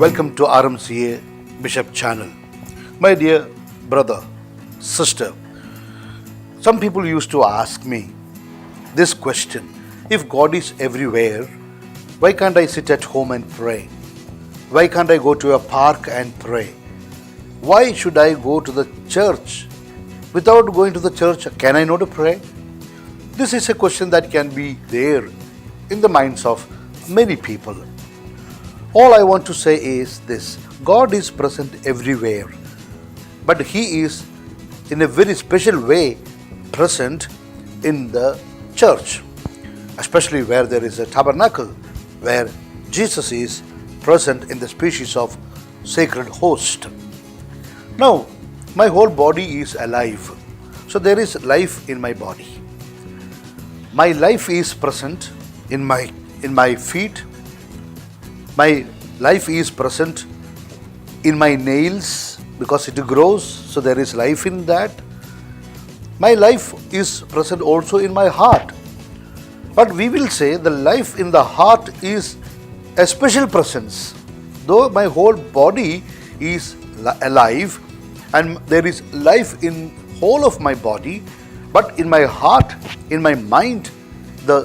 Welcome to RMCA Bishop Channel. My dear brother, sister, some people used to ask me this question: if God is everywhere, why can't I sit at home and pray? Why can't I go to a park and pray? Why should I go to the church? Without going to the church, can I not pray? This is a question that can be there in the minds of many people. All I want to say is this: God is present everywhere, but He is in a very special way present in the church, especially where there is a tabernacle, where Jesus is present in the species of sacred host. Now, my whole body is alive, so there is life in my body. My life is present in my feet. My life is present in my nails because it grows, so there is life in that. My life is present also in my heart. But we will say the life in the heart is a special presence. Though my whole body is alive and there is life in whole of my body, but in my heart, in my mind, the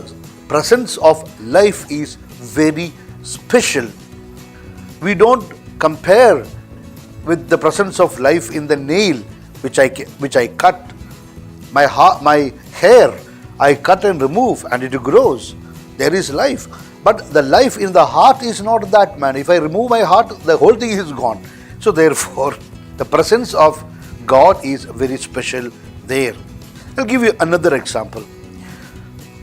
presence of life is very special. We don't compare with the presence of life in the nail which I cut. My hair I cut and remove and it grows. There is life. But the life in the heart is not that, man. If I remove my heart, the whole thing is gone. So therefore, the presence of God is very special there. I'll give you another example.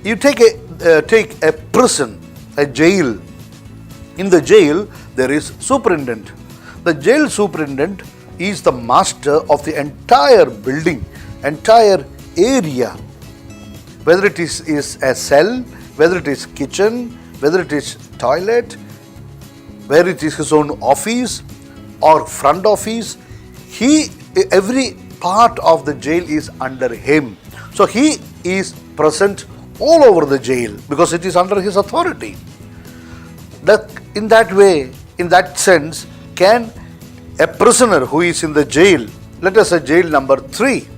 You take a prison, a jail. In the jail, there is superintendent. The jail superintendent is the master of the entire building, entire area. Whether it is a cell, whether it is kitchen, whether it is toilet, whether it is his own office or front office, every part of the jail is under him. So he is present all over the jail because it is under his authority. In that way, in that sense, can a prisoner who is in the jail, let us say jail number 3,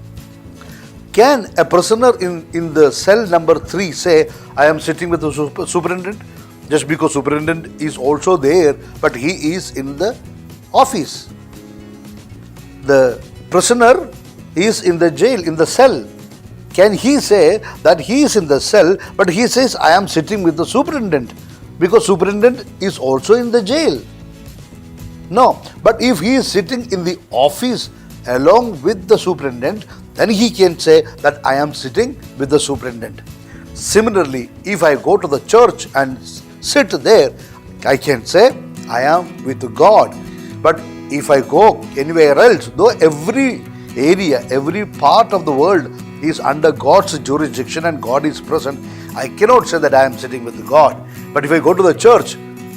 can a prisoner in the cell number 3 say, I am sitting with the superintendent? Just because superintendent is also there, but he is in the office. The prisoner is in the jail, in the cell. Can he say that he is in the cell, but he says, I am sitting with the superintendent? Because superintendent is also in the jail. No, but if he is sitting in the office along with the superintendent, then he can say that I am sitting with the superintendent. Similarly, if I go to the church and sit there, I can say I am with God. But if I go anywhere else, though every area, every part of the world is under God's jurisdiction and God is present, I cannot say that I am sitting with God. But if I go to the church,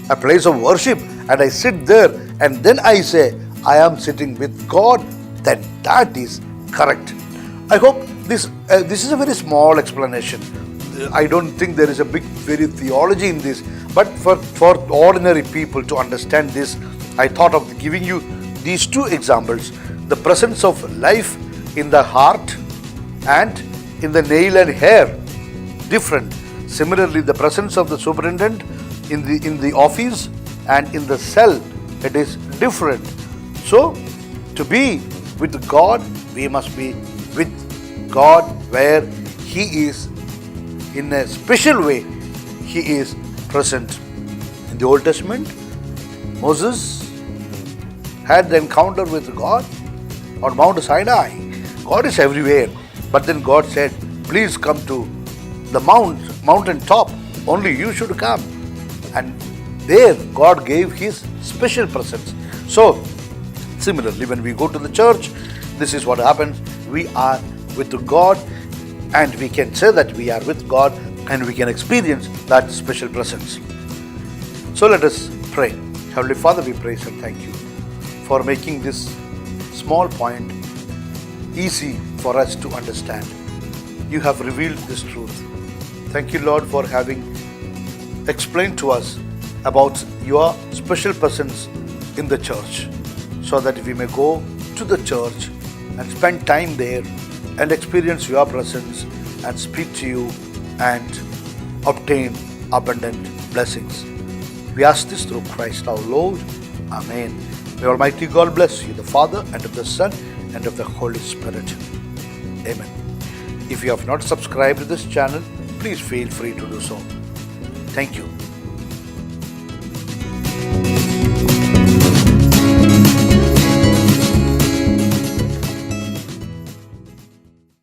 a place of worship, and I sit there and then I say I am sitting with God, then that is correct. I hope this is a very small explanation. I don't think there is a very theology in this, but for ordinary people to understand this, I thought of giving you these two examples: the presence of life in the heart and in the nail and hair, different. Similarly, the presence of the superintendent in the office and in the cell, it is different. So, to be with God, we must be with God where He is in a special way. He is present. In the Old Testament, Moses had the encounter with God on Mount Sinai. God is everywhere. But then God said, please come to the mountain top. Only you should come. And there God gave His special presence. So, similarly, when we go to the church, this is what happens. We are with God, and we can say that we are with God, and we can experience that special presence. So let us pray. Heavenly Father, we praise and thank you for making this small point easy for us to understand. You have revealed this truth. Thank you, Lord, for having explained to us about your special presence in the church, so that we may go to the church and spend time there and experience your presence and speak to you and obtain abundant blessings. We ask this through Christ our Lord. Amen. May Almighty God bless you, the Father, and of the Son, and of the Holy Spirit. Amen. If you have not subscribed to this channel, please feel free to do so. Thank you.